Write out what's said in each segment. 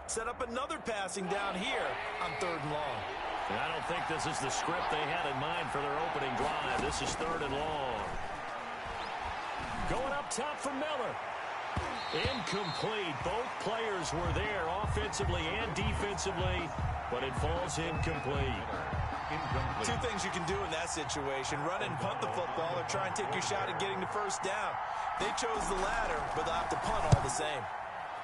Set up another passing down here on 3rd and long. And I don't think this is the script they had in mind for their opening drive. This is 3rd and long. Going up top for Miller. Incomplete. Both players were there offensively and defensively, but it falls incomplete. Two things you can do in that situation: run and punt the football, or try and take your shot at getting the first down. They chose the latter, but they'll have to punt all the same.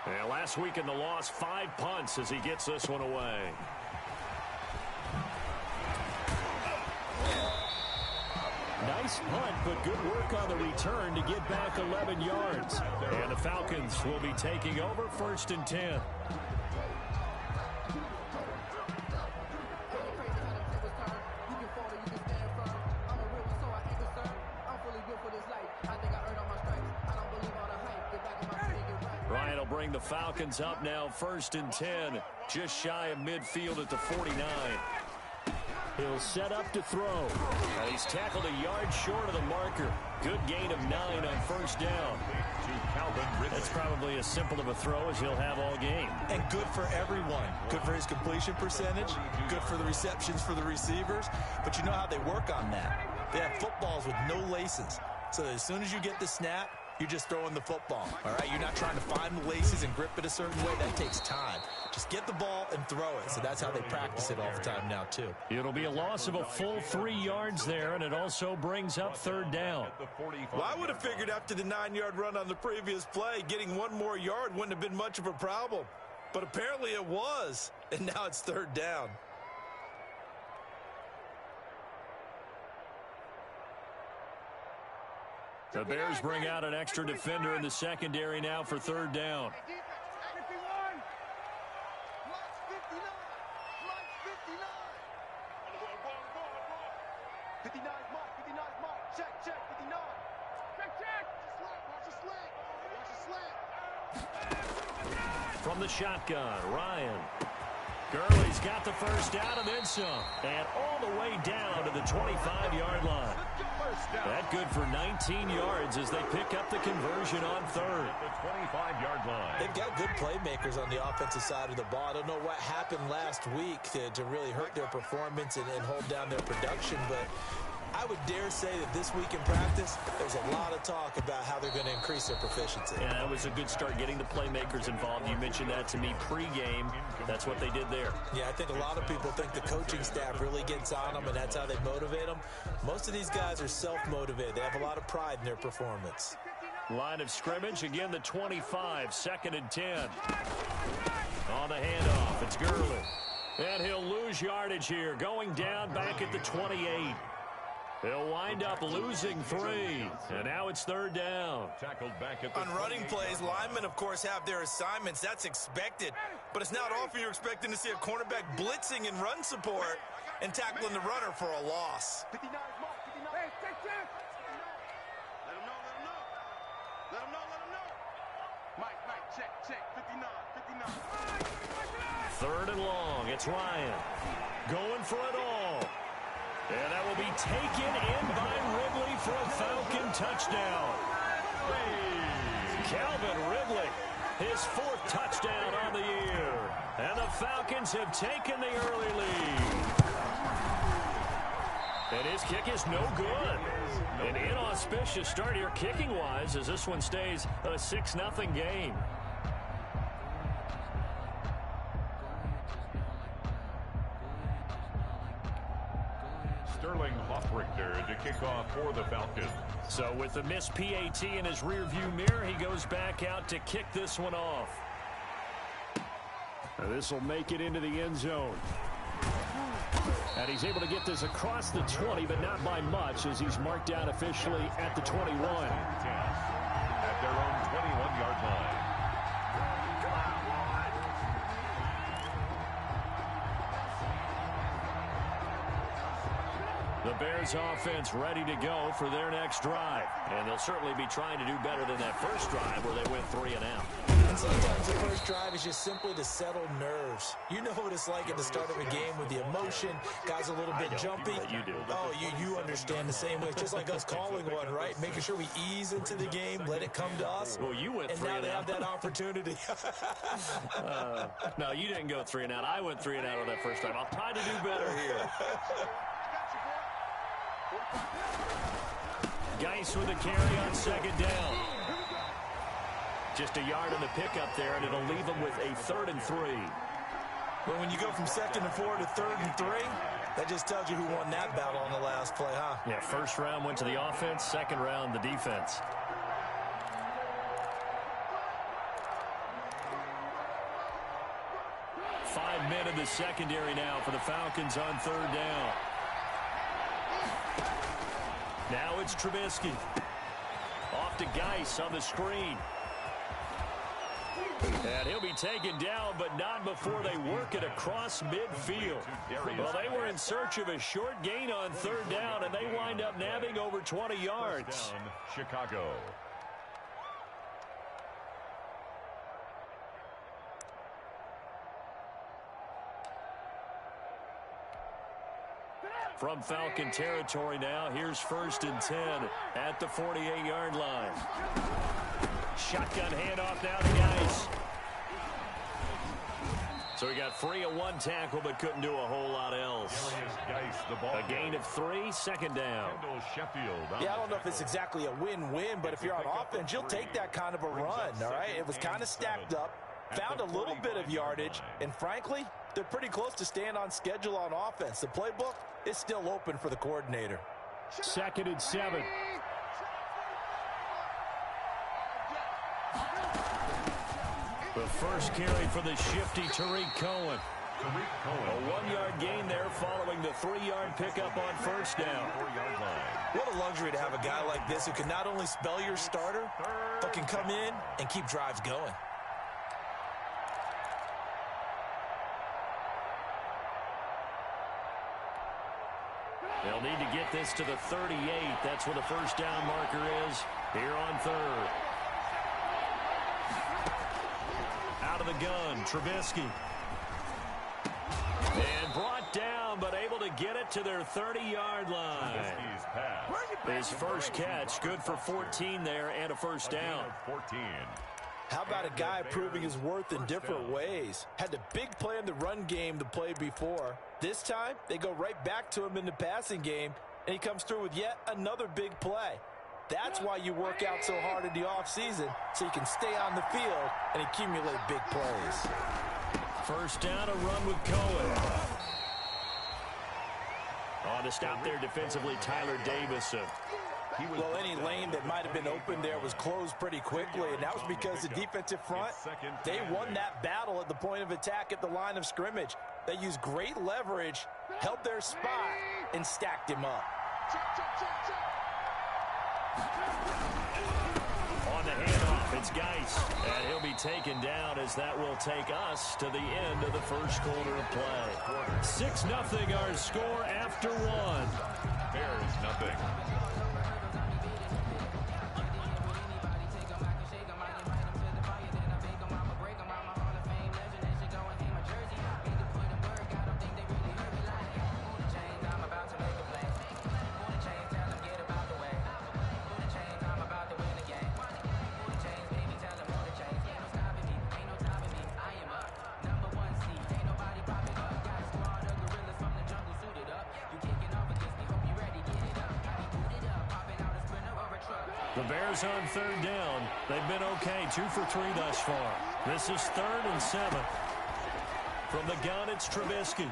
Yeah, last week in the loss, 5 punts as he gets this one away. Nice punt, but good work on the return to get back 11 yards. And the Falcons will be taking over 1st and 10. Ryan will bring the Falcons up now 1st and 10, just shy of midfield at the 49. He'll set up to throw. He's tackled a yard short of the marker. Good gain of 9 on 1st down. That's probably as simple of a throw as he'll have all game. And good for everyone. Good for his completion percentage. Good for the receptions for the receivers. But you know how they work on that. They have footballs with no laces. So that as soon as you get the snap, you're just throwing the football. All right, you're not trying to find the laces and grip it a certain way. That takes time. Just get the ball and throw it. So that's how they practice it all the time now, too. It'll be a loss of a full 3 yards there, and it also brings up 3rd down. Well, I would have figured after the 9-yard run on the previous play, getting 1 more yard wouldn't have been much of a problem. But apparently it was, and now it's 3rd down. The Bears bring out an extra defender in the secondary now for 3rd down. From the shotgun, Ryan. Gurley's got the first down and then some. And all the way down to the 25-yard line. That good for 19 yards as they pick up the conversion on 3rd. The 25-yard line. They've got good playmakers on the offensive side of the ball. I don't know what happened last week to really hurt their performance and hold down their production, but I would dare say that this week in practice, there's a lot of talk about how they're going to increase their proficiency. Yeah, that was a good start getting the playmakers involved. You mentioned that to me pregame. That's what they did there. Yeah, I think a lot of people think the coaching staff really gets on them, and that's how they motivate them. Most of these guys are self-motivated. They have a lot of pride in their performance. Line of scrimmage, again the 25, 2nd and 10. On the handoff, it's Gurley. And he'll lose yardage here, going down back at the 28. He'll wind up losing 3, and now it's 3rd down. Tackled back at the On running plays, linemen, of course, have their assignments. That's expected. But it's not often you're expecting to see a cornerback blitzing in run support and tackling the runner for a loss. 59 mark, 59. Hey, check. Let him know. Mike, check. 59. 3rd and long, it's Ryan. Going for it all. And that will be taken in by Ridley for a Falcon touchdown. Calvin Ridley, his 4th touchdown on the year. And the Falcons have taken the early lead. And his kick is no good. An inauspicious start here kicking-wise as this one stays a 6-0 game. Sterling Hoffrichter to kick off for the Falcons. So with the missed PAT in his rearview mirror, he goes back out to kick this one off. This will make it into the end zone. And he's able to get this across the 20, but not by much as he's marked down officially at the 21. At their own 21-yard line. The Bears offense ready to go for their next drive. And they'll certainly be trying to do better than that first drive where they went 3 and out. And sometimes the first drive is just simply to settle nerves. You know what it's like at the start of a game with the emotion. Guys a little bit jumpy. You do. Oh, you understand the same way. It's just like us calling one, right? Making sure we ease into the game, let it come to us. Well, you went and 3 now and they out. have that opportunity. No, you didn't go 3 and out. I went 3 and out on that first time. I'll try to do better here. Geis with a carry on second down. Just a yard on the pickup there, and it'll leave them with a 3rd and 3. But when you go from 2nd and 4 to 3rd and 3, that just tells you who won that battle on the last play, huh? Yeah, first round went to the offense, second round the defense. Five men in the secondary now for the Falcons on 3rd down. Now it's Trubisky. Off to Geis on the screen. And he'll be taken down, but not before they work it across midfield. Well, they were in search of a short gain on 3rd down, and they wind up nabbing over 20 yards. Down, Chicago. From Falcon territory now, here's 1st and 10 at the 48-yard line. Shotgun handoff now to Geis. So he got free of 1 tackle, but couldn't do a whole lot else. Geis, the ball A gain of 3, second down. Yeah, I don't know if it's exactly a win-win, but if you're on offense, you'll take that kind of a run, all right? It was kind of stacked up, found a little bit of yardage, and frankly, they're pretty close to staying on schedule on offense. The playbook is still open for the coordinator. 2nd and 7. The first carry for the shifty Tariq Cohen. A 1-yard gain there following the 3-yard pickup on 1st down. What a luxury to have a guy like this who can not only spell your starter, but can come in and keep drives going. They'll need to get this to the 38. That's where the first down marker is here on 3rd. Out of the gun, Trubisky. And brought down, but able to get it to their 30-yard line. His first catch, good for 14 there and a first down. 14. How about a guy proving his worth in different ways? Had the big play in the run game the play before. This time, they go right back to him in the passing game, and he comes through with yet another big play. That's why you work out so hard in the offseason, so you can stay on the field and accumulate big plays. First down, a run with Cohen. On to stop there defensively, Tyler Davison. Well, any lane that might have been open there was closed pretty quickly, and that was because the defensive front, they won that battle at the point of attack at the line of scrimmage. They used great leverage, held their spot, and stacked him up. On the handoff, it's Geis, and he'll be taken down as that will take us to the end of the first quarter of play. 6-0 our score after 1. Bears nothing. The Bears on 3rd down. They've been okay, 2 for 3 thus far. This is 3rd and 7. From the gun, it's Trubisky.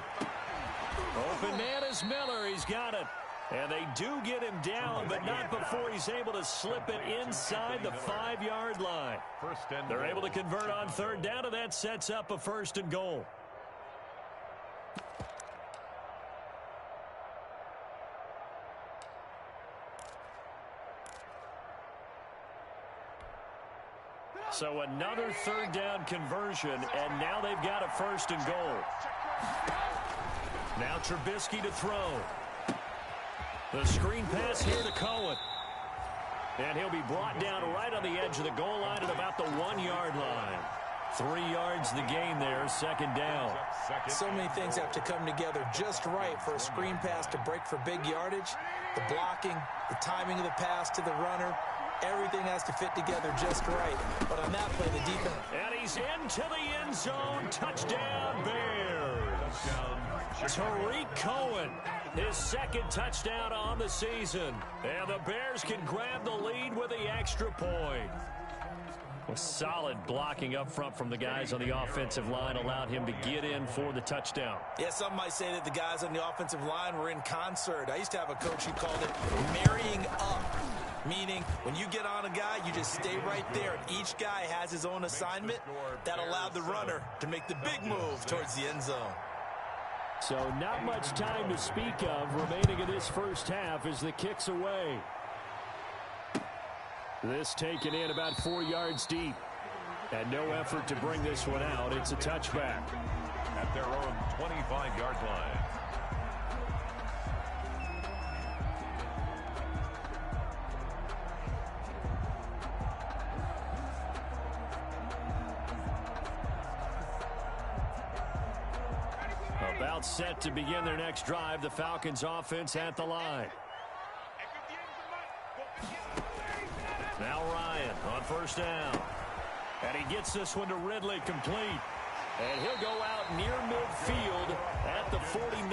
Open man is Miller. He's got it. And they do get him down, but not before he's able to slip it inside the 5-yard line. They're able to convert on 3rd down, and that sets up a 1st and goal. So another 3rd down conversion, and now they've got a 1st and goal. Now Trubisky to throw. The screen pass here to Cohen. And he'll be brought down right on the edge of the goal line at about the 1-yard line. 3 yards the gain there, second down. So many things have to come together just right for a screen pass to break for big yardage. The blocking, the timing of the pass to the runner, everything has to fit together just right. But on that play, the defense... And he's into the end zone. Touchdown, Bears. Tariq Cohen, his second touchdown on the season. And the Bears can grab the lead with the extra point. Well, solid blocking up front from the guys on the offensive line allowed him to get in for the touchdown. Yeah, some might say that the guys on the offensive line were in concert. I used to have a coach who called it marrying up, meaning when you get on a guy, you just stay right there, and each guy has his own assignment. That allowed the runner to make the big move towards the end zone. So not much time to speak of remaining in this first half as the kick's away. This taken in about 4 yards deep. And no effort to bring this one out. It's a touchback. At their own 25-yard line. About set to begin their next drive. The Falcons offense at the line. Now Ryan on first down. And he gets this one to Ridley complete. And he'll go out near midfield at the 49.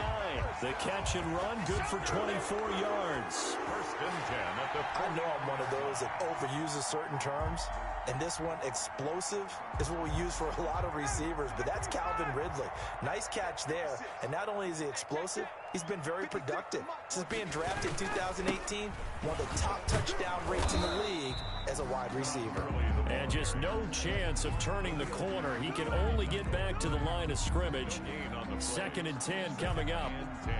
The catch and run good for 24 yards. First and 10 at the 40. I know I'm one of those that overuses certain terms. And this one, explosive, is what we use for a lot of receivers. But that's Calvin Ridley. Nice catch there. And not only is he explosive, he's been very productive. Since being drafted in 2018, one of the top touchdown rates in the league as a wide receiver. And just no chance of turning the corner. He can only get back to the line of scrimmage. Second and 10 coming up. 10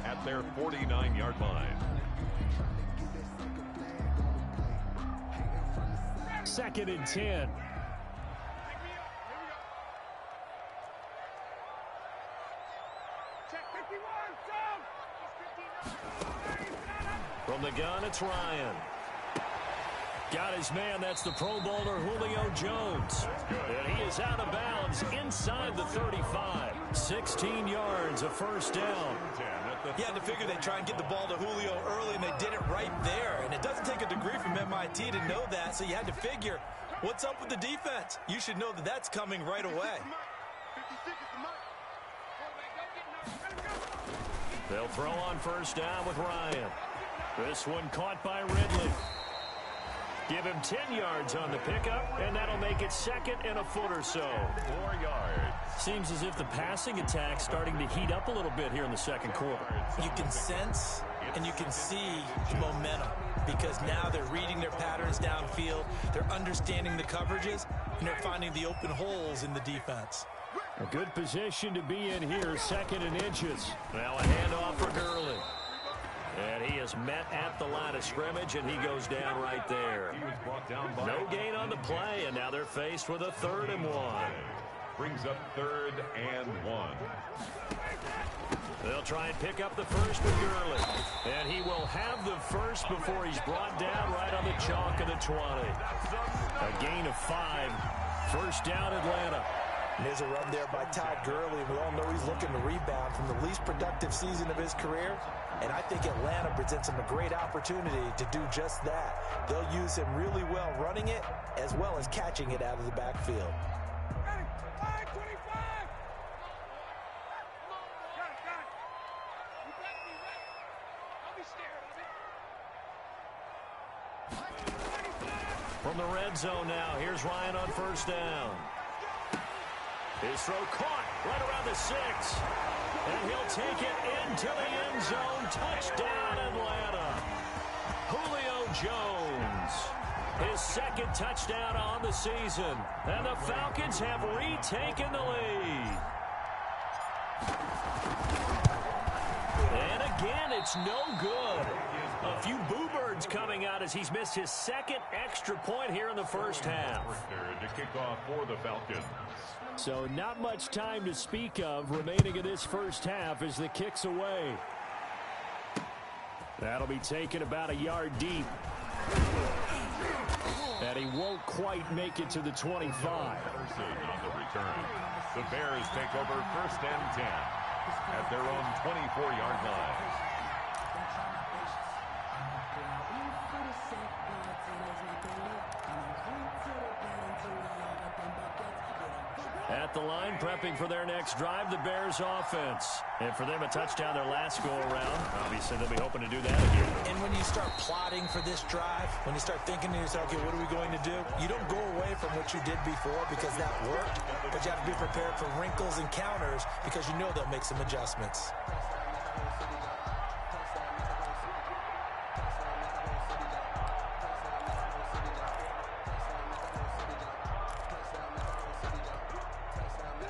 at their 49-yard line. Second and 10. From the gun, it's Ryan. Got his man. That's the Pro Bowler Julio Jones. And he is out of bounds inside the 35. 16 yards, a first down. You had to figure they'd try and get the ball to Julio early, and they did it right there. And it doesn't take a degree from MIT to know that, so you had to figure, what's up with the defense? You should know that that's coming right away. They'll throw on first down with Ryan. This one caught by Ridley. Give him 10 yards on the pickup, and that'll make it second and a foot or so. 4 yards. Seems as if the passing attack's starting to heat up a little bit here in the second quarter. You can sense and you can see the momentum because now they're reading their patterns downfield, they're understanding the coverages, and they're finding the open holes in the defense. A good position to be in here, second and inches. Now a handoff for Gurley. And he is met at the line of scrimmage, and he goes down right there. He was brought down by No gain on the play, and now they're faced with a 3rd and 1. Brings up 3rd and 1. They'll try and pick up the first with Gurley. And he will have the first before he's brought down right on the chalk of the 20. A gain of 5. First down, Atlanta. And there's a run there by Todd Gurley. We all know he's looking to rebound from the least productive season of his career. And I think Atlanta presents him a great opportunity to do just that. They'll use him really well running it as well as catching it out of the backfield. From the red zone now, here's Ryan on first down. His throw caught right around the 6. And he'll take it into the end zone. Touchdown, Atlanta. Julio Jones. His second touchdown on the season. And the Falcons have retaken the lead. And again, it's no good. A few boo birds coming out as he's missed his second extra point here in the first half. To kick off for the Falcons. So not much time to speak of remaining in this first half as the kick's away. That'll be taken about a yard deep. And And he won't quite make it to the 25. Patterson on the return. The Bears take over 1st and 10 at their own 24-yard line. At the line, prepping for their next drive, the Bears offense. And for them, a touchdown their last go-around. Obviously, they'll be hoping to do that again. And when you start plotting for this drive, when you start thinking to yourself, okay, what are we going to do? You don't go away from what you did before because that worked, but you have to be prepared for wrinkles and counters because you know they'll make some adjustments.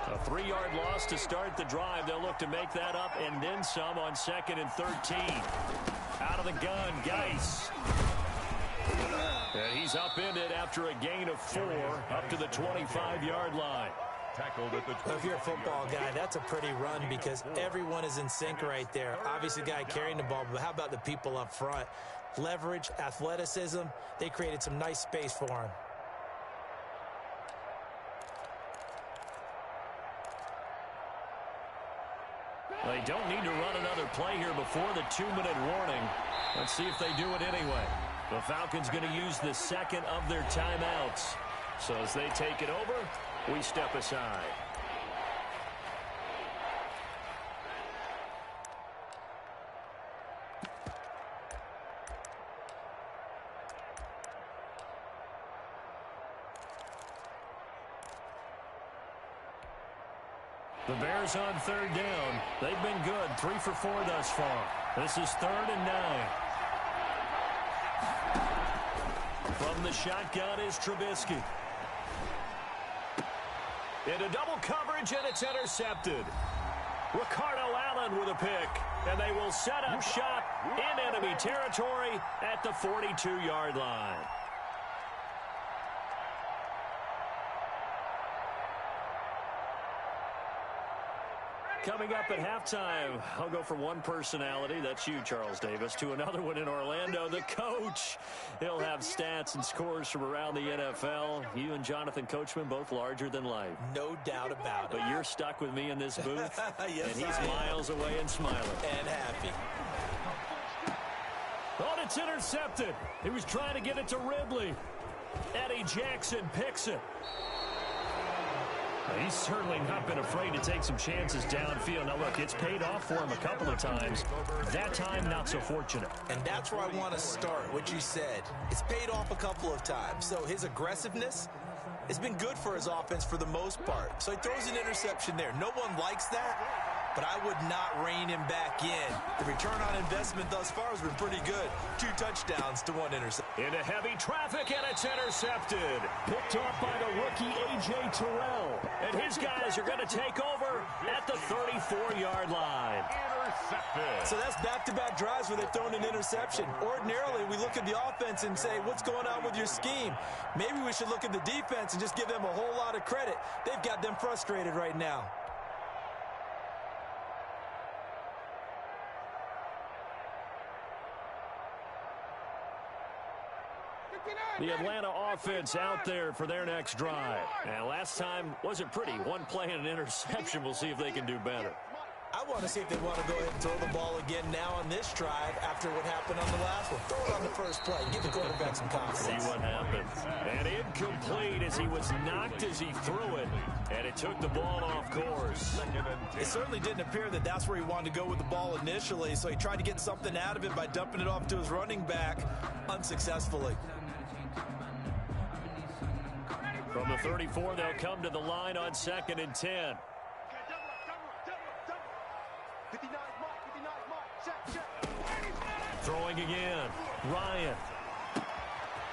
A 3-yard loss to start the drive. They'll look to make that up and then some on 2nd and 13. Out of the gun, Geis. And he's upended after a gain of 4 up to the 25-yard line. Tackled at the 20. Well, if you're a football guy, that's a pretty run because everyone is in sync right there. Obviously, the guy carrying the ball, but how about the people up front? Leverage, athleticism, they created some nice space for him. They don't need to run another play here before the 2-minute warning. Let's see if they do it anyway. The Falcons going to use the 2nd of their timeouts. So as they take it over, we step aside. The Bears on 3rd down. They've been good. 3 for 4 thus far. This is 3rd and 9. From the shotgun is Trubisky. Into double coverage, and it's intercepted. Ricardo Allen with a pick. And they will set up shop in enemy territory at the 42-yard line. Coming up at halftime, I'll go from one personality, that's you, Charles Davis, to another one in Orlando, the coach. He'll have stats and scores from around the NFL. You and Jonathan Coachman, both larger than life. No doubt about it. But you're stuck with me in this booth, yes, and he's miles away and smiling. And happy. Oh, it's intercepted. He was trying to get it to Ridley. Eddie Jackson picks it. He's certainly not been afraid to take some chances downfield. Now, look, it's paid off for him a couple of times. That time, not so fortunate. And that's where I want to start, what you said. It's paid off a couple of times. So his aggressiveness has been good for his offense for the most part. So he throws an interception there. No one likes that, but I would not rein him back in. The return on investment thus far has been pretty good. 2 touchdowns to 1 interception. Into heavy traffic, and it's intercepted. Picked off by the rookie A.J. Terrell. And his guys are going to take over at the 34-yard line. Intercepted. So that's back-to-back drives where they've thrown an interception. Ordinarily, we look at the offense and say, what's going on with your scheme? Maybe we should look at the defense and just give them a whole lot of credit. They've got them frustrated right now. The Atlanta offense out there for their next drive. And last time wasn't pretty. 1 play and an interception. We'll see if they can do better. I want to see if they want to go ahead and throw the ball again now on this drive after what happened on the last one. Throw it on the first play. Give the quarterback some confidence. See what happens. And incomplete as he was knocked as he threw it. And it took the ball off course. It certainly didn't appear that that's where he wanted to go with the ball initially, so he tried to get something out of it by dumping it off to his running back unsuccessfully. From the 34, they'll come to the line on 2nd and 10. Throwing again. Ryan.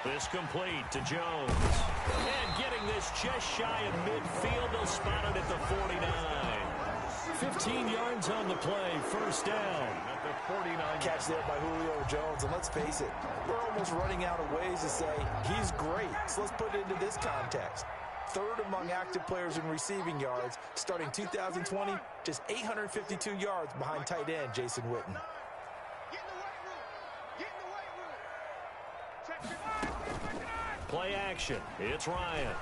This complete to Jones. And getting this just shy of midfield. They'll spot it at the 49. 15 yards on the play. First down. At the 49. Catch there by Julio Jones. And let's face it, we're almost running out of ways to say he's great. So let's put it into this context. 3rd among active players in receiving yards, starting 2020, just 852 yards behind tight end Jason Witten. Play action. It's Ryan.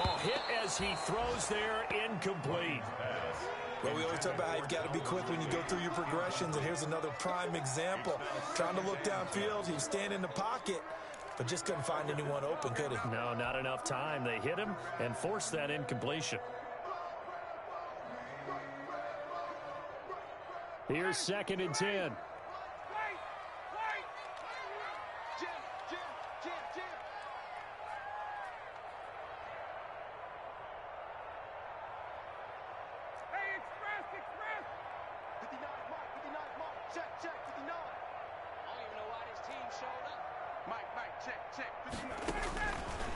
Oh, hit as he throws there, incomplete. Well, we always talk about how you've got to be quick when you go through your progressions, and here's another prime example. Trying to look downfield, he was standing in the pocket, but just couldn't find anyone open, could he? No, not enough time. They hit him and forced that incompletion. Here's 2nd and 10.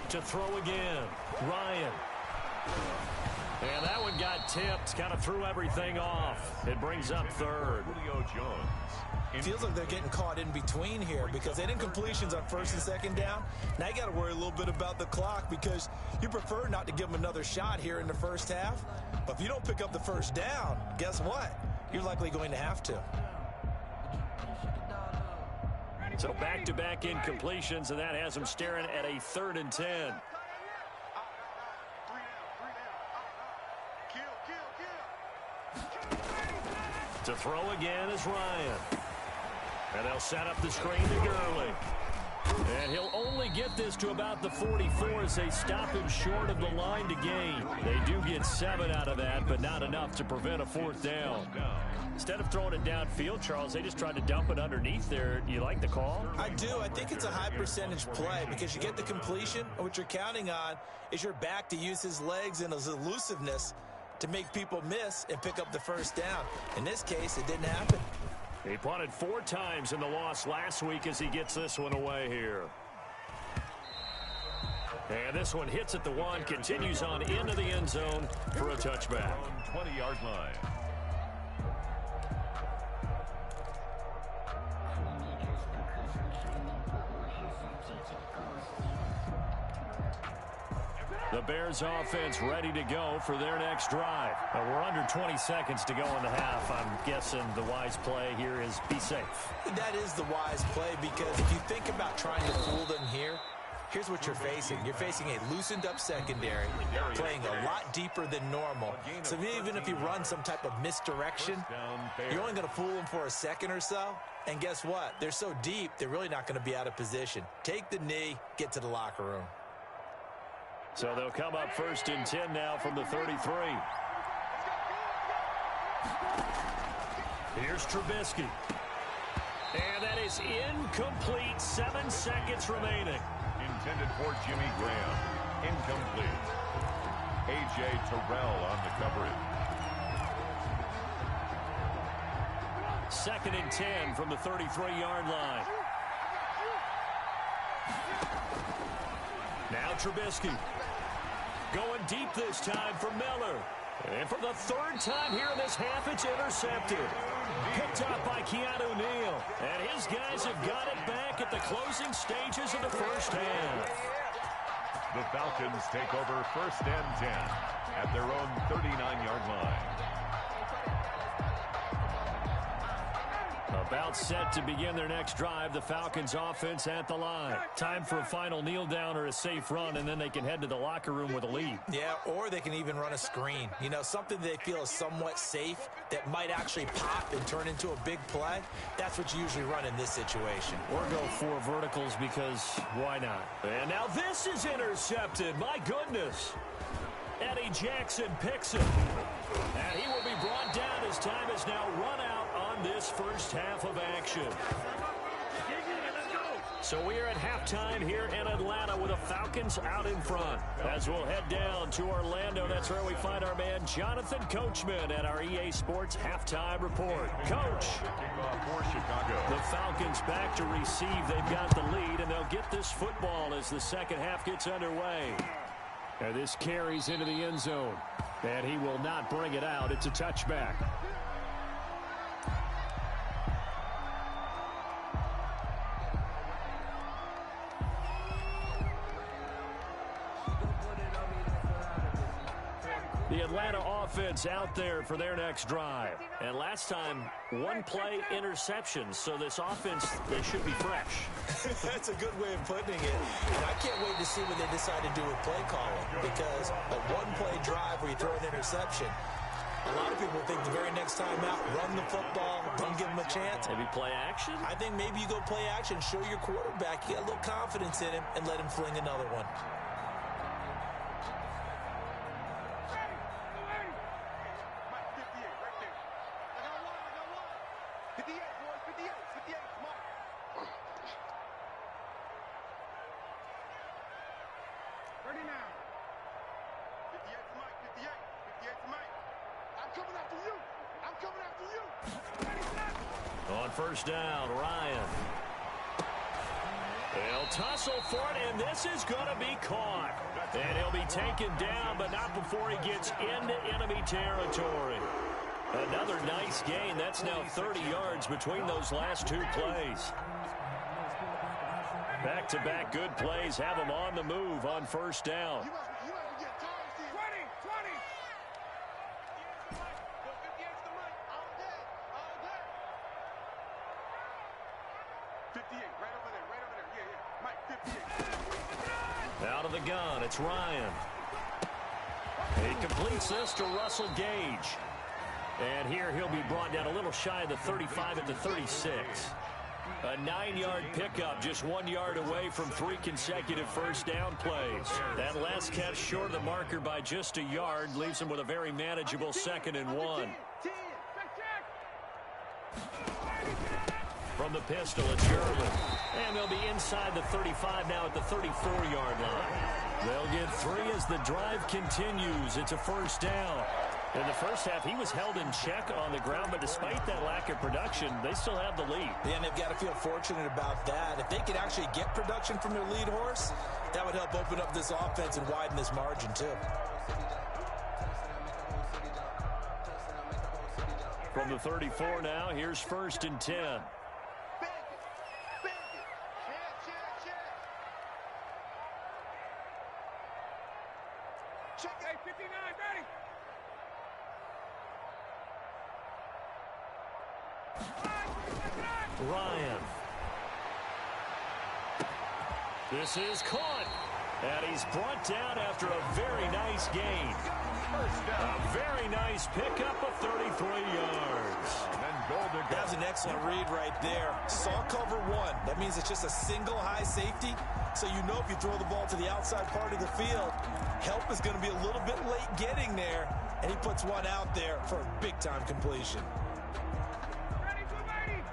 To throw again, Ryan. And that one got tipped, kind of threw everything off. It brings up 3rd. Julio Jones. Feels like they're getting caught in between here because they did incompletions on 1st and 2nd down. Now you got to worry a little bit about the clock because you prefer not to give them another shot here in the first half. But if you don't pick up the 1st down, guess what? You're likely going to have to. So back-to-back incompletions, and that has them staring at a 3rd and 10. To throw again is Ryan. And they'll set up the screen to Gurley. And he'll only get this to about the 44 as they stop him short of the line to gain. They do get 7 out of that, but not enough to prevent a 4th down. Instead of throwing it downfield, Charles, they just tried to dump it underneath there. You like the call? I do. I think it's a high percentage play because you get the completion, and what you're counting on is your back to use his legs and his elusiveness to make people miss and pick up the 1st down. In this case, it didn't happen. He punted 4 times in the loss last week as he gets this one away here. And this one hits at the 1, continues on into the end zone for a touchback. 20-yard line. The Bears offense ready to go for their next drive. We're under 20 seconds to go in the half. I'm guessing the wise play here is be safe. That is the wise play because if you think about trying to fool them here, here's what you're facing. You're facing a loosened up secondary, playing a lot deeper than normal. So even if you run some type of misdirection, you're only going to fool them for a second or so. And guess what? They're so deep, they're really not going to be out of position. Take the knee, get to the locker room. So they'll come up 1st and 10 now from the 33. Here's Trubisky. And that is incomplete. 7 seconds remaining. Intended for Jimmy Graham. Incomplete. A.J. Terrell on the coverage. 2nd and 10 from the 33-yard line. Now Trubisky. Going deep this time for Miller. And for the 3rd time here in this half, it's intercepted. Picked up by Keanu Neal. And his guys have got it back at the closing stages of the first half. The Falcons take over 1st and 10 at their own 39-yard line. About set to begin their next drive, the Falcons offense at the line. Time for a final kneel down or a safe run, and then they can head to the locker room with a lead. Yeah, or they can even run a screen. You know, something they feel is somewhat safe that might actually pop and turn into a big play. That's what you usually run in this situation. Or go 4 verticals because why not? And now this is intercepted. My goodness. Eddie Jackson picks it. And he will be brought down as time is now run out on this first half of action. So we are at halftime here in Atlanta with the Falcons out in front. As we'll head down to Orlando, that's where we find our man Jonathan Coachman at our EA Sports Halftime Report. Coach, the Falcons back to receive. They've got the lead, and they'll get this football as the second half gets underway. And this carries into the end zone. And he will not bring it out. It's a touchback. The Atlanta offense out there for their next drive. And last time, one play interception. So this offense, they should be fresh. That's a good way of putting it. And I can't wait to see what they decide to do with play calling, because a one-play drive where you throw an interception, a lot of people think the very next time out, run the football, don't give him a chance. Maybe play action? I think maybe you go play action, show your quarterback, you got a little confidence in him, and let him fling another one. On first down, Ryan. They'll tussle for it, and this is going to be caught. And he'll be taken down, but not before he gets into enemy territory. Another nice gain. That's now 30 yards between those last two plays. Back-to-back good plays have him on the move on first down. 58, right over there. Yeah. Mike, 58. Out of the gun, it's Ryan. He completes this to Russell Gage. And here he'll be brought down a little shy of the 35 at the 36. A 9-yard pickup, just 1 yard away from 3 consecutive first down plays. That last catch short of the marker by just a yard leaves him with a very manageable 2nd and 1. From the pistol, it's German. And they'll be inside the 35 now at the 34-yard line. They'll get 3 as the drive continues. It's a first down. In the first half, he was held in check on the ground, but despite that lack of production, they still have the lead. Yeah, and they've got to feel fortunate about that. If they could actually get production from their lead horse, that would help open up this offense and widen this margin, too. From the 34 now, here's 1st and 10. Check it. 59, ready. Ryan. This is caught. And he's brought down after a very nice gain. A very nice pickup of 33 yards. That was an excellent read right there. Saw cover 1. That means it's just a single high safety. So you know if you throw the ball to the outside part of the field, help is going to be a little bit late getting there. And he puts one out there for a big-time completion.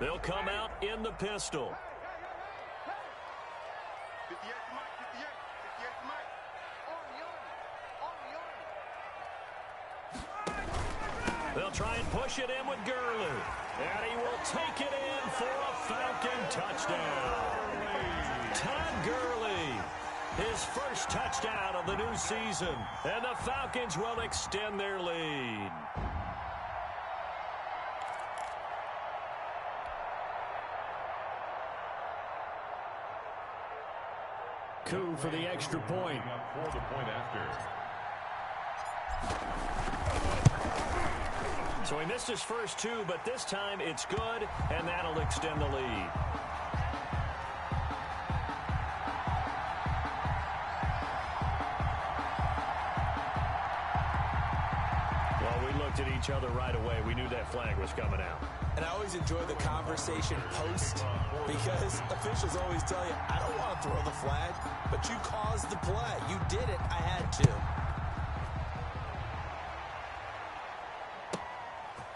They'll come out in the pistol. 58 to Mike, 58 to Mike. They'll try and push it in with Gurley. And he will take it in for a Falcon touchdown. Todd Gurley, his first touchdown of the new season. And the Falcons will extend their lead. Coup for the extra point. For the point after. So he missed his first 2, but this time it's good, and that'll extend the lead. Well, we looked at each other right away. We knew that flag was coming out. And I always enjoy the conversation post, because officials always tell you, I don't want to throw the flag, but you caused the play. You did it. I had to.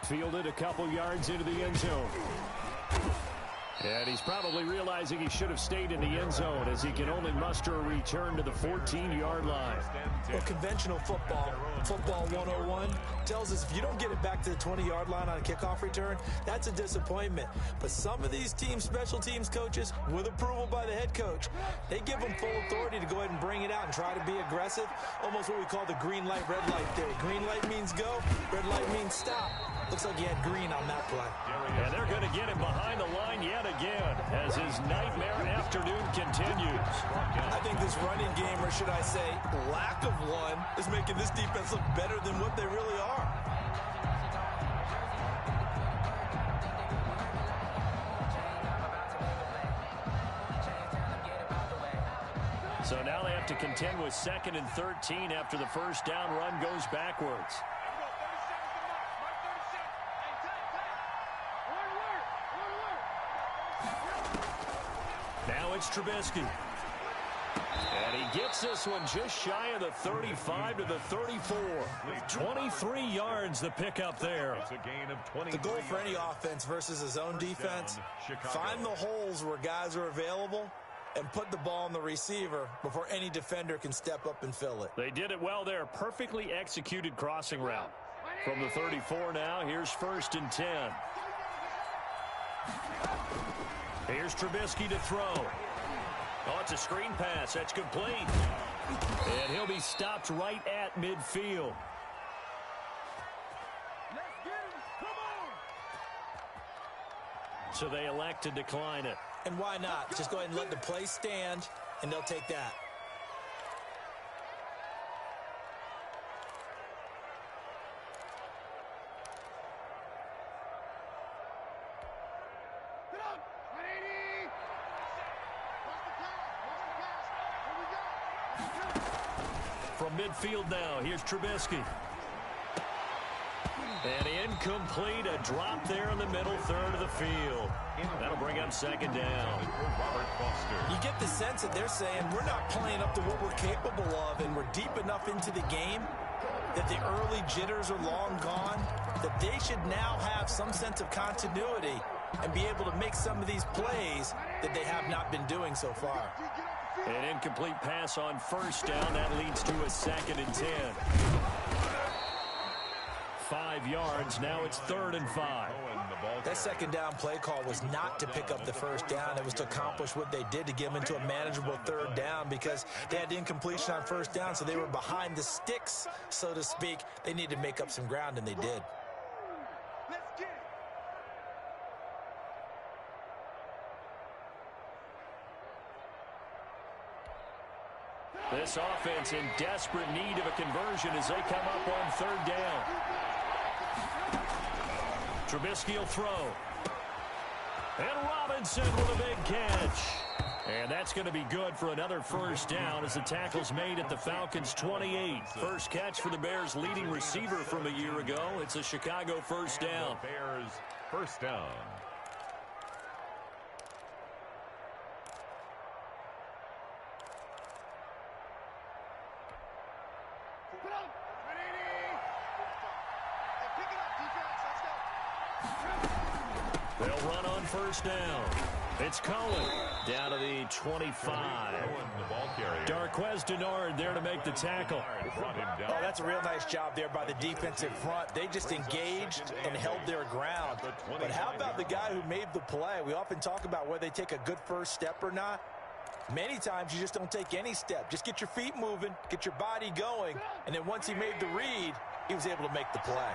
Fielded a couple yards into the end zone. And he's probably realizing he should have stayed in the end zone, as he can only muster a return to the 14-yard line. Well, conventional football 101, tells us if you don't get it back to the 20-yard line on a kickoff return, that's a disappointment. But some of these teams, special teams coaches, with approval by the head coach, they give them full authority to go ahead and bring it out and try to be aggressive. Almost what we call the green light, red light theory. Green light means go, red light means stop. Looks like he had green on that play. And they're going to get him behind the line yet again as his nightmare afternoon continues. I think this running game, or should I say lack of one, is making this defense look better than what they really are. So now they have to contend with 2nd and 13 after the first down run goes backwards. Now it's Trubisky. And he gets this one just shy of the 35 to the 34. 23 yards the pickup there. It's a gain of 20. The goal for any offense versus his own defense, find the holes where guys are available and put the ball on the receiver before any defender can step up and fill it. They did it well there. Perfectly executed crossing route. From the 34 now, here's 1st and 10. Here's Trubisky to throw. Oh, it's a screen pass. That's complete. And he'll be stopped right at midfield. So they elect to decline it. And why not? Just go ahead and let the play stand, and they'll take that. From midfield now, here's Trubisky. And incomplete, a drop there in the middle third of the field. That'll bring up 2nd down. You get the sense that they're saying we're not playing up to what we're capable of, and we're deep enough into the game that the early jitters are long gone, that they should now have some sense of continuity and be able to make some of these plays that they have not been doing so far. An incomplete pass on 1st down. That leads to a 2nd and 10. 5 yards. Now it's 3rd and 5. That 2nd down play call was not to pick up the 1st down. It was to accomplish what they did to get them into a manageable 3rd down because they had incompletion on 1st down, so they were behind the sticks, so to speak. They needed to make up some ground, and they did. This offense in desperate need of a conversion as they come up on 3rd down. Trubisky will throw. And Robinson with a big catch. And that's going to be good for another 1st down as the tackle's made at the Falcons' 28. First catch for the Bears' leading receiver from a year ago. It's a Chicago 1st down. Bears 1st down. They'll run on 1st down. It's Cohen down to the 25. Darquez Denard there to make the tackle. Oh, that's a real nice job there by the defensive front. They just engaged and held their ground. But how about the guy who made the play? We often talk about whether they take a good first step or not. Many times you just don't take any step. Just get your feet moving, get your body going, and then once he made the read, he was able to make the play.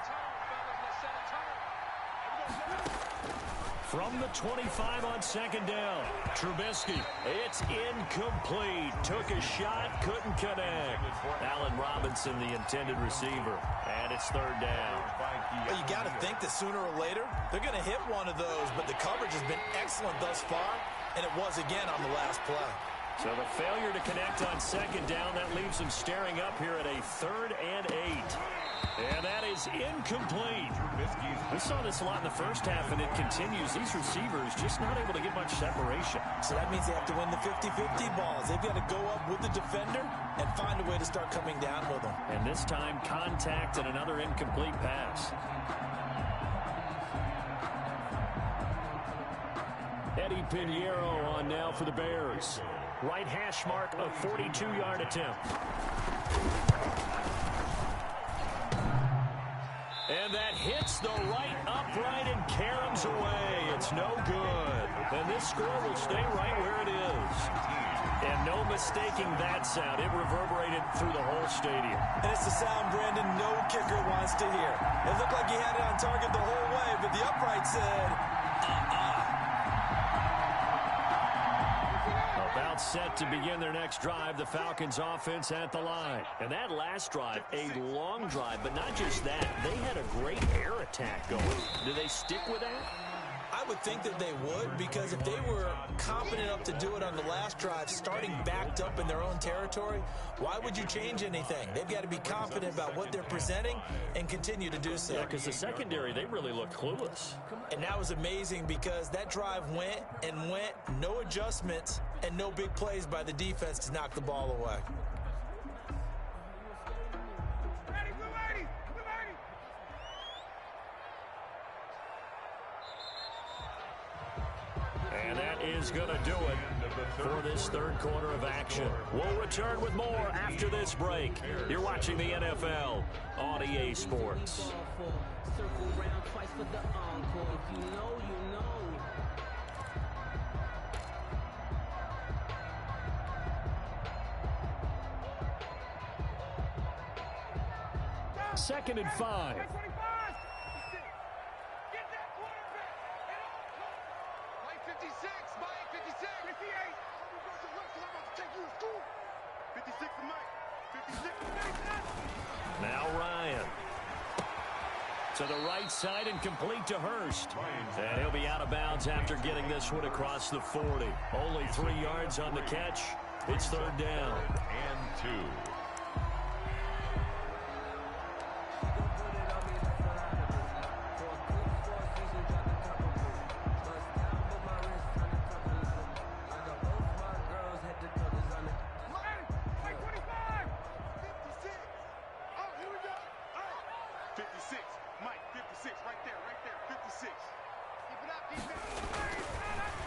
From the 25 on 2nd down, Trubisky. It's incomplete. Took a shot, couldn't connect. Allen Robinson, the intended receiver. And it's 3rd down. Well, you got to think that sooner or later, they're going to hit one of those, but the coverage has been excellent thus far, and it was again on the last play. So the failure to connect on 2nd down, that leaves them staring up here at a 3rd and 8. And that is incomplete. We saw this a lot in the first half, and it continues. These receivers just not able to get much separation. So that means they have to win the 50-50 balls. They've got to go up with the defender and find a way to start coming down with them. And this time, contact and another incomplete pass. Eddie Pinheiro on now for the Bears. Right hash mark, a 42-yard attempt. And that hits the right upright and caroms away. It's no good. And this score will stay right where it is. And no mistaking that sound. It reverberated through the whole stadium. And it's the sound, Brandon, no kicker wants to hear. It looked like he had it on target the whole way, but the upright said, About set to begin their next drive, the Falcons offense at the line. And that last drive, a long drive, but not just that. They had a great air attack going. Do they stick with that? I would think that they would, because if they were confident enough to do it on the last drive, starting backed up in their own territory, why would you change anything? They've got to be confident about what they're presenting and continue to do so. Yeah, because the secondary, they really looked clueless. And that was amazing because that drive went and went, no adjustments, and no big plays by the defense to knock the ball away. And that is going to do it for this third quarter of action. We'll return with more after this break. You're watching the NFL on EA Sports. Second and 5. Now Ryan. To the right side and complete to Hurst. And he'll be out of bounds after getting this one across the 40. Only 3 yards on the catch. It's third down. And 2.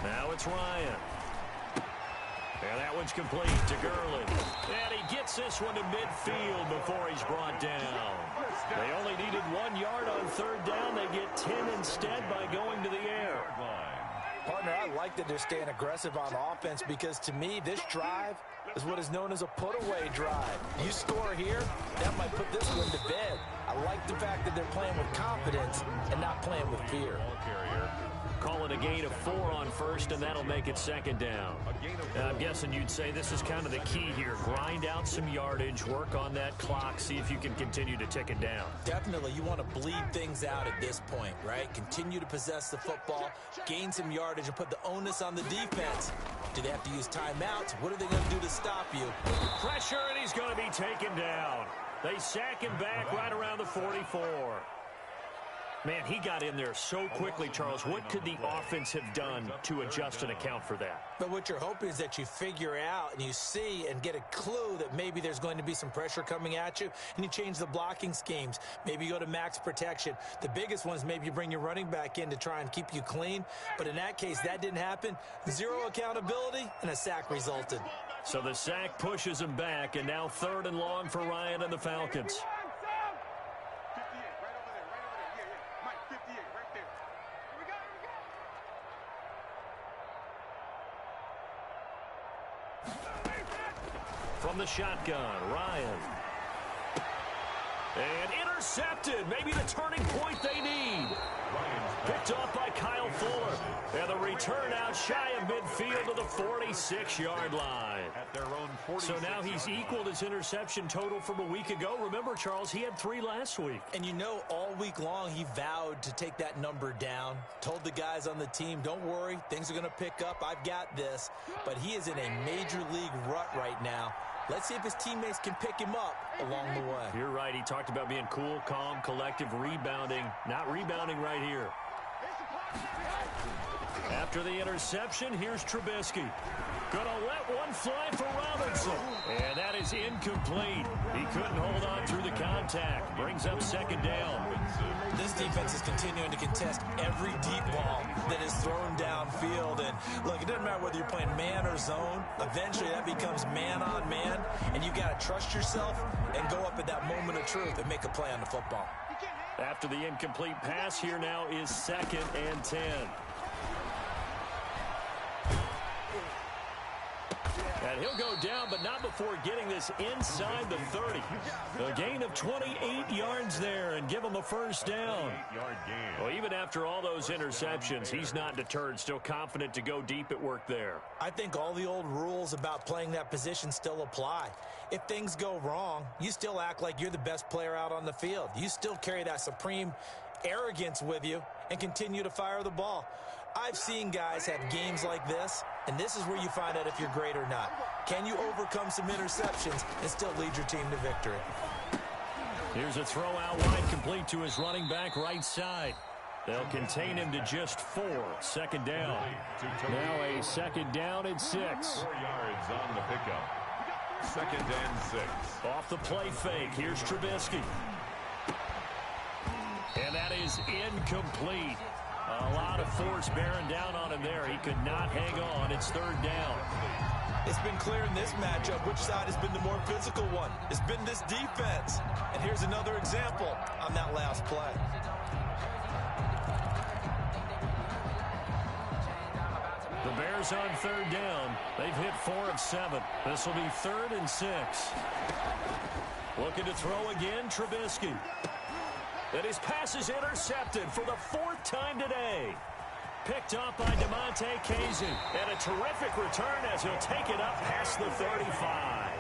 Now it's Ryan. And that one's complete to Gurley. And he gets this one to midfield before he's brought down. They only needed 1 yard on third down. They get 10 instead by going to the air. Partner, I like that they're staying aggressive on offense because, to me, this drive is what is known as a put-away drive. You score here, that might put this one to bed. I like the fact that they're playing with confidence and not playing with fear. Call it a gain of 4 on first, and that'll make it second down. I'm guessing you'd say this is kind of the key here. Grind out some yardage, work on that clock, see if you can continue to tick it down. Definitely. You want to bleed things out at this point, right? Continue to possess the football, gain some yardage, and put the onus on the defense. Do they have to use timeouts? What are they going to do to stop you? Pressure, and he's going to be taken down. They sack him back right around the 44. Man, he got in there so quickly, Charles. What could the offense have done to adjust and account for that? But what you're hoping is that you figure out and you see and get a clue that maybe there's going to be some pressure coming at you, and you change the blocking schemes. Maybe you go to max protection. The biggest one is maybe you bring your running back in to try and keep you clean. But in that case, that didn't happen. 0 accountability, and a sack resulted. So the sack pushes him back, and now third and long for Ryan and the Falcons. From the shotgun, Ryan. And intercepted. Maybe the turning point they need. Picked off by Kyle Fuller. And the return out shy of midfield to the 46-yard line. So now he's equaled his interception total from a week ago. Remember, Charles, he had 3 last week. And you know, all week long he vowed to take that number down. Told the guys on the team, don't worry, things are going to pick up. I've got this. But he is in a major league rut right now. Let's see if his teammates can pick him up along the way. You're right. He talked about being cool, calm, collective, rebounding. Not rebounding right here. After the interception, here's Trubisky. Gonna let one fly for Robinson. And that is incomplete. He couldn't hold on through the contact. Brings up second down. This defense is continuing to contest every deep ball that is thrown downfield. And look, it doesn't matter whether you're playing man or zone. Eventually that becomes man on man. And you got to trust yourself and go up at that moment of truth and make a play on the football. After the incomplete pass, here now is 2nd and 10. And he'll go down, but not before getting this inside the 30. A gain of 28 yards there and give him a first down. Well, even after all those interceptions, he's not deterred, still confident to go deep at work there. I think all the old rules about playing that position still apply. If things go wrong, you still act like you're the best player out on the field. You still carry that supreme arrogance with you and continue to fire the ball. I've seen guys have games like this, and this is where you find out if you're great or not. Can you overcome some interceptions and still lead your team to victory? Here's a throw out wide, complete to his running back right side. They'll contain him to just 4. 2nd down. Now a 2nd down and 6. 4 yards on the pickup. 2nd and 6. Off the play fake. Here's Trubisky. And that is incomplete. A lot of force bearing down on him there. He could not hang on. It's 3rd down. It's been clear in this matchup which side has been the more physical one. It's been this defense. And here's another example on that last play. The Bears on 3rd down. They've hit 4 of 7. This will be 3rd and 6. Looking to throw again, Trubisky. And his pass is intercepted for the 4th time today. Picked off by DeMonte Casey. And a terrific return as he'll take it up past the 35.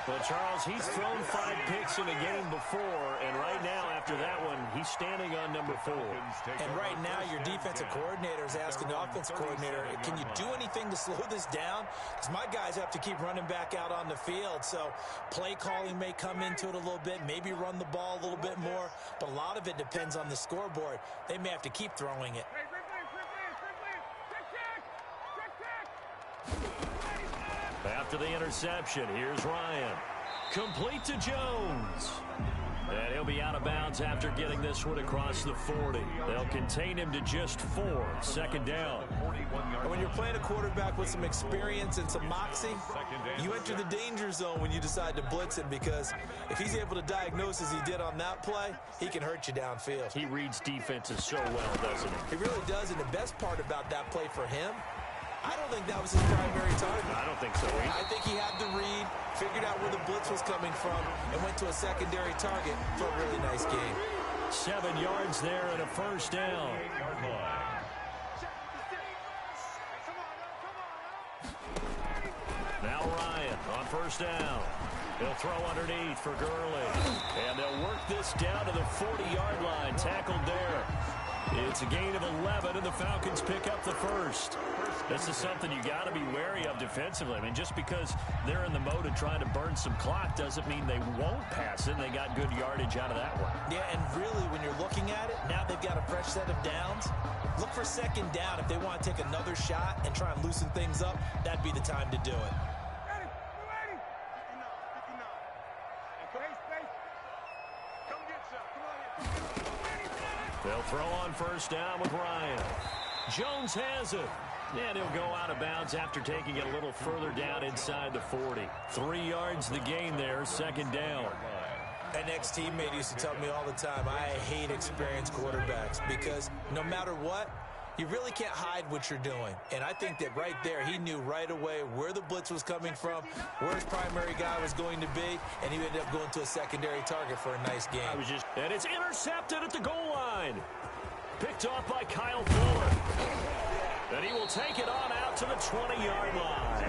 Well, Charles, he's thrown 5 picks in a game before, and right now, after that one, he's standing on number 4. And right now, your defensive coordinator is asking the offensive coordinator, can you do anything to slow this down? Because my guys have to keep running back out on the field, so play calling may come into it a little bit, maybe run the ball a little bit more, but a lot of it depends on the scoreboard. They may have to keep throwing it. After the interception, here's Ryan. Complete to Jones. And he'll be out of bounds after getting this one across the 40. They'll contain him to just 4. 2nd down. And when you're playing a quarterback with some experience and some moxie, you enter the danger zone when you decide to blitz him, because if he's able to diagnose as he did on that play, he can hurt you downfield. He reads defenses so well, doesn't he? He really does, and the best part about that play for him, I don't think that was his primary target. I don't think so either. I think he had the read, figured out where the blitz was coming from, and went to a secondary target for a really nice game. 7 yards there and a first down. Now Ryan on first down. He'll throw underneath for Gurley. And they'll work this down to the 40-yard line. Tackled there. It's a gain of 11, and the Falcons pick up the first. This is something you got to be wary of defensively. I mean, just because they're in the mode of trying to burn some clock doesn't mean they won't pass it. They got good yardage out of that one. Yeah, and really, when you're looking at it, now they've got a fresh set of downs. Look for 2nd down. If they want to take another shot and try and loosen things up, that'd be the time to do it. They'll throw on first down with Ryan. Jones has it. And he'll go out of bounds after taking it a little further down inside the 40. 3 yards the gain there, 2nd down. An ex-teammate used to tell me all the time, I hate experienced quarterbacks, because no matter what, you really can't hide what you're doing. And I think that right there, he knew right away where the blitz was coming from, where his primary guy was going to be, and he ended up going to a secondary target for a nice game. And it's intercepted at the goal line. Picked off by Kyle Fuller. And he will take it on out to the 20-yard line.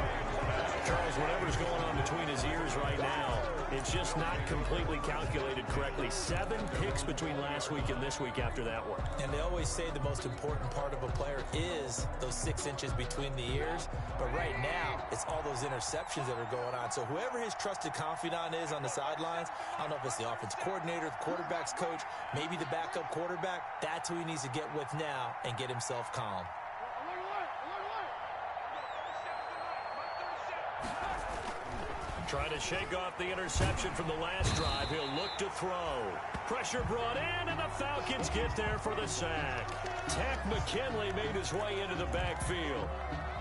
Charles, whatever's going on between his ears right now, it's just not completely calculated correctly. 7 picks between last week and this week after that one. And they always say the most important part of a player is those 6 inches between the ears. But right now, it's all those interceptions that are going on. So whoever his trusted confidant is on the sidelines, I don't know if it's the offense coordinator, the quarterback's coach, maybe the backup quarterback, that's who he needs to get with now and get himself calm. Trying to shake off the interception from the last drive. He'll look to throw. Pressure brought in, and the Falcons get there for the sack. Takk McKinley made his way into the backfield.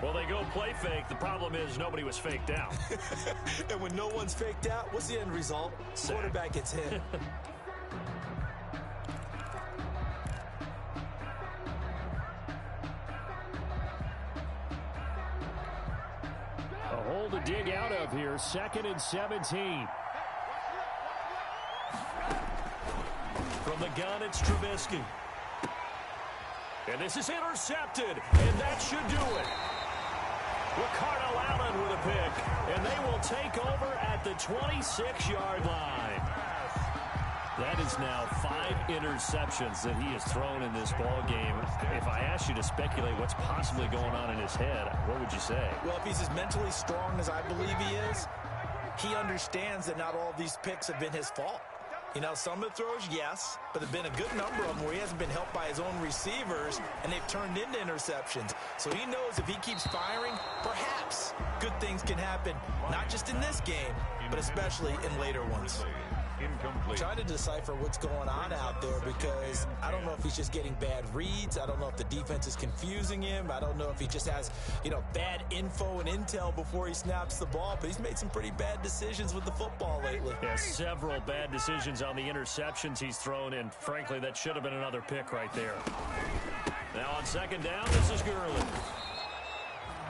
Well, they go play fake. The problem is nobody was faked out. And when no one's faked out, what's the end result? Sack. Quarterback gets hit. A hole to dig out of here. 2nd and 17. From the gun, it's Trubisky. And this is intercepted, and that should do it. Ricardo Allen with a pick, and they will take over at the 26-yard line. That is now 5 interceptions that he has thrown in this ball game. If I asked you to speculate what's possibly going on in his head, what would you say? Well, if he's as mentally strong as I believe he is, he understands that not all of these picks have been his fault. You know, some of the throws, yes, but there have been a good number of them where he hasn't been helped by his own receivers, and they've turned into interceptions. So he knows if he keeps firing, perhaps good things can happen, not just in this game, but especially in later ones. Incomplete. Trying to decipher what's going on out there because I don't know if he's just getting bad reads. I don't know if the defense is confusing him. I don't know if he just has, bad info and intel before he snaps the ball. But he's made some pretty bad decisions with the football lately. Yeah, several bad decisions on the interceptions he's thrown, and frankly, that should have been another pick right there. Now on 2nd down, this is Gurley.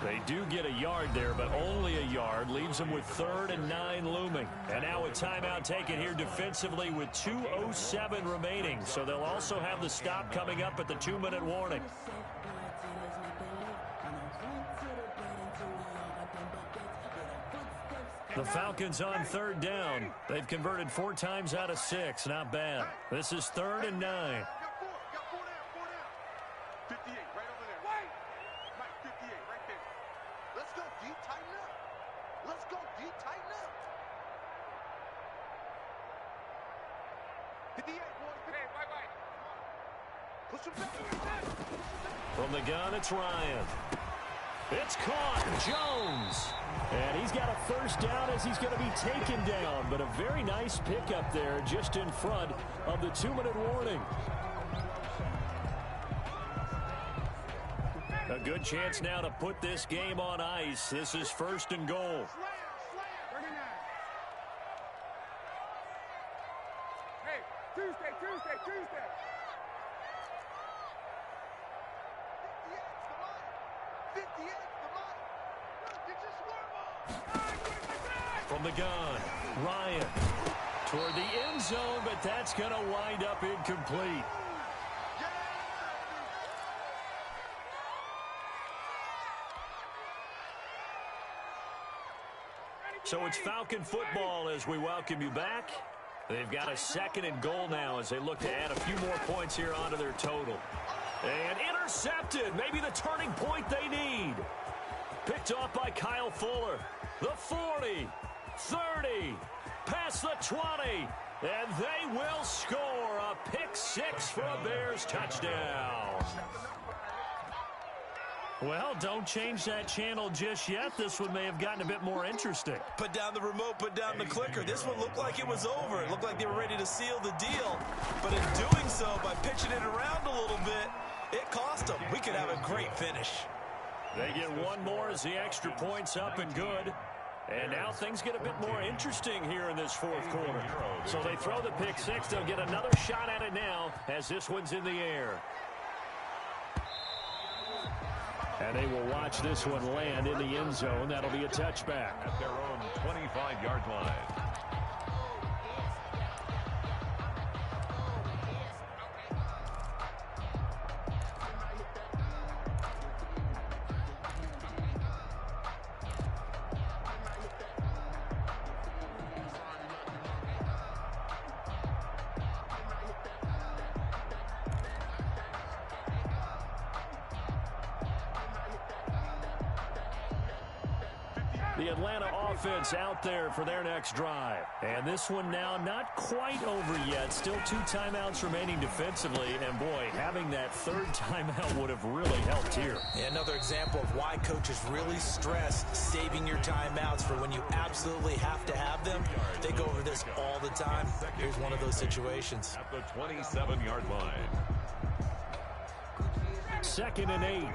They do get a yard there, but only a yard. Leaves them with 3rd and 9 looming. And now a timeout taken here defensively with 2:07 remaining. So they'll also have the stop coming up at the 2-minute warning. The Falcons on 3rd down. They've converted 4 times out of 6. Not bad. This is 3rd and 9. From the gun, it's Ryan. It's caught. Jones. And he's got a 1st down as he's going to be taken down. But a very nice pickup there just in front of the 2-minute warning. A good chance now to put this game on ice. This is 1st and goal. Hey, Tuesday. From the gun, Ryan toward the end zone, but that's going to wind up incomplete. So it's Falcon football as we welcome you back. They've got a 2nd and goal now as they look to add a few more points here onto their total. And intercepted, maybe the turning point they need. Picked off by Kyle Fuller. The 40, 30, past the 20, and they will score a pick 6 for a Bears touchdown. Well, don't change that channel just yet. This one may have gotten a bit more interesting. Put down the remote, put down the clicker. This one looked like it was over. It looked like they were ready to seal the deal. But in doing so, by pitching it around a little bit, it cost them. We could have a great finish. They get one more as the extra point's up and good. And now things get a bit more interesting here in this 4th quarter. So they throw the pick 6. They'll get another shot at it now as this one's in the air. And they will watch this one land in the end zone. That'll be a touchback. At their own 25-yard line. The Atlanta offense out there for their next drive. And this one now not quite over yet. Still 2 timeouts remaining defensively. And, boy, having that 3rd timeout would have really helped here. Yeah, another example of why coaches really stress saving your timeouts for when you absolutely have to have them. They go over this all the time. Here's one of those situations. At the 27-yard line. 2nd and 8.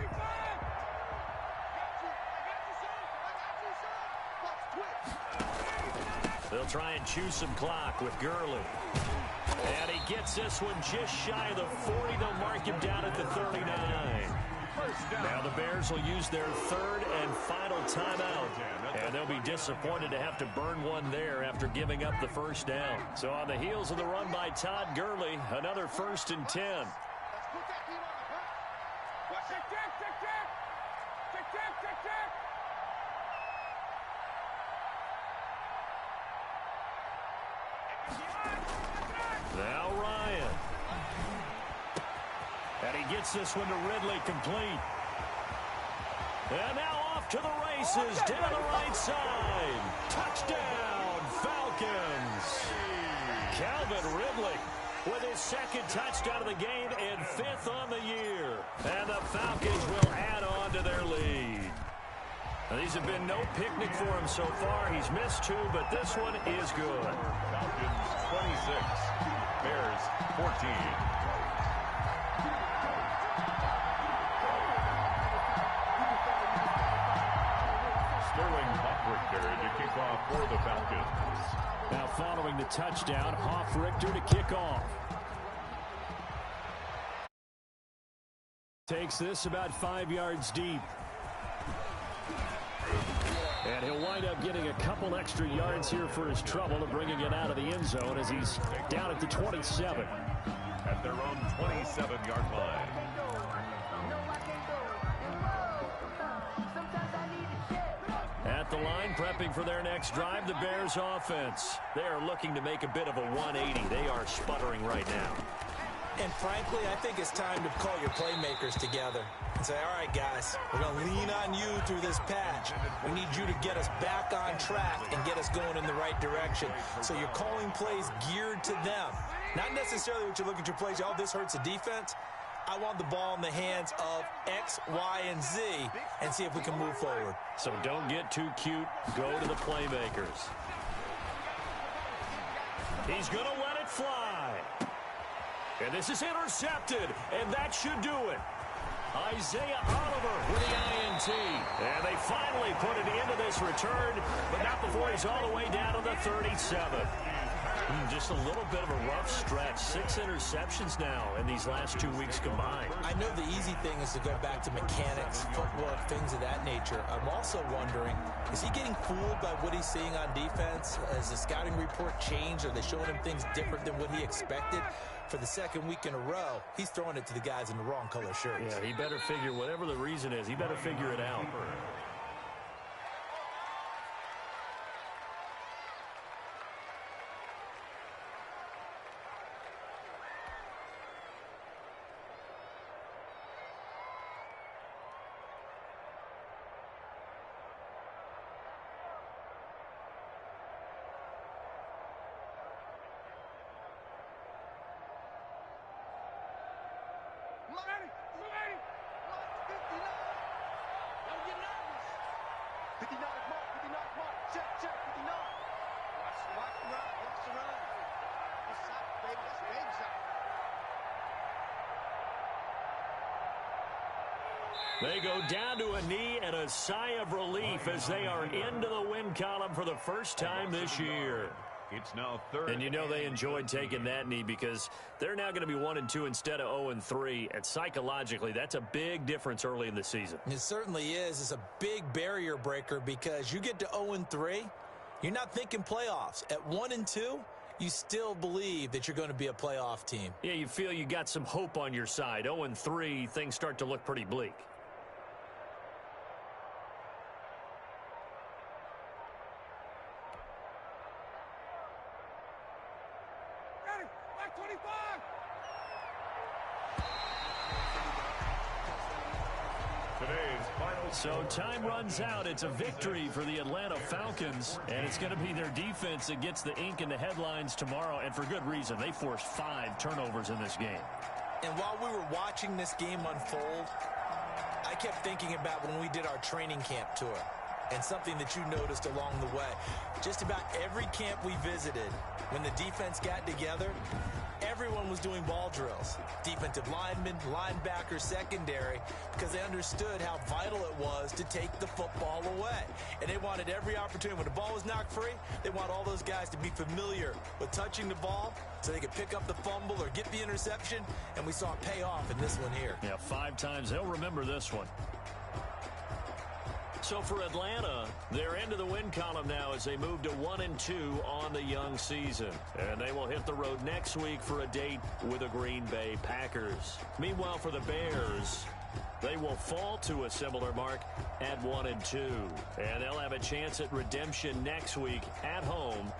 They'll try and chew some clock with Gurley. And he gets this one just shy of the 40. They'll mark him down at the 39. Now the Bears will use their 3rd and final timeout. And they'll be disappointed to have to burn one there after giving up the first down. So on the heels of the run by Todd Gurley, another 1st and 10. Now Ryan. And he gets this one to Ridley complete. And now off to the races down the right side. Touchdown, Falcons. Calvin Ridley with his 2nd touchdown of the game and 5th on the year. And the Falcons will add on to their lead. Now, these have been no picnic for him so far. He's missed 2, but this one is good. Falcons 26, Bears 14. Sterling Hoffrichter to kick off for the Falcons. Now following the touchdown, Hoffrichter to kick off. Takes this about 5 yards deep. And he'll wind up getting a couple extra yards here for his trouble and bringing it out of the end zone as he's down at the 27. At their own 27-yard line. At the line, prepping for their next drive, the Bears offense. They are looking to make a bit of a 180. They are sputtering right now. And frankly, I think it's time to call your playmakers together and say, all right, guys, we're going to lean on you through this patch. We need you to get us back on track and get us going in the right direction. So you're calling plays geared to them. Not necessarily what you look at your plays, oh, this hurts the defense. I want the ball in the hands of X, Y, and Z and see if we can move forward. So don't get too cute. Go to the playmakers. He's going to let it fly. And this is intercepted, and that should do it. Isaiah Oliver with the INT. And they finally put it into this return, but not before he's all the way down to the 37. Just a little bit of a rough stretch. 6 interceptions now in these last 2 weeks combined. I know the easy thing is to go back to mechanics, footwork, things of that nature. I'm also wondering, is he getting fooled by what he's seeing on defense? Has the scouting report changed? Are they showing him things different than what he expected? For the 2nd week in a row, he's throwing it to the guys in the wrong color shirts. Yeah, he better figure, whatever the reason is, he better figure it out. They go down to a knee and a sigh of relief as they are into the win column for the first time this year. It's now 3rd. And you know they enjoyed taking that knee because they're now going to be 1-2 instead of 0-3. And psychologically, that's a big difference early in the season. It certainly is. It's a big barrier breaker because you get to 0-3, you're not thinking playoffs. At 1-2, you still believe that you're going to be a playoff team. Yeah, you feel you got some hope on your side. 0-3, things start to look pretty bleak. So time runs out. It's a victory for the Atlanta Falcons, and it's going to be their defense that gets the ink in the headlines tomorrow, and for good reason. They forced 5 turnovers in this game. And while we were watching this game unfold, I kept thinking about when we did our training camp tour and something that you noticed along the way. Just about every camp we visited, when the defense got together, everyone was doing ball drills. Defensive linemen, linebackers, secondary, because they understood how vital it was to take the football away. And they wanted every opportunity. When the ball was knocked free, they want all those guys to be familiar with touching the ball so they could pick up the fumble or get the interception. And we saw it pay off in this one here. Yeah, 5 times. They'll remember this one. So for Atlanta, they're into the column now as they move to 1-2 on the young season. And they will hit the road next week for a date with the Green Bay Packers. Meanwhile, for the Bears, they will fall to a similar mark at 1-2. And they'll have a chance at redemption next week at home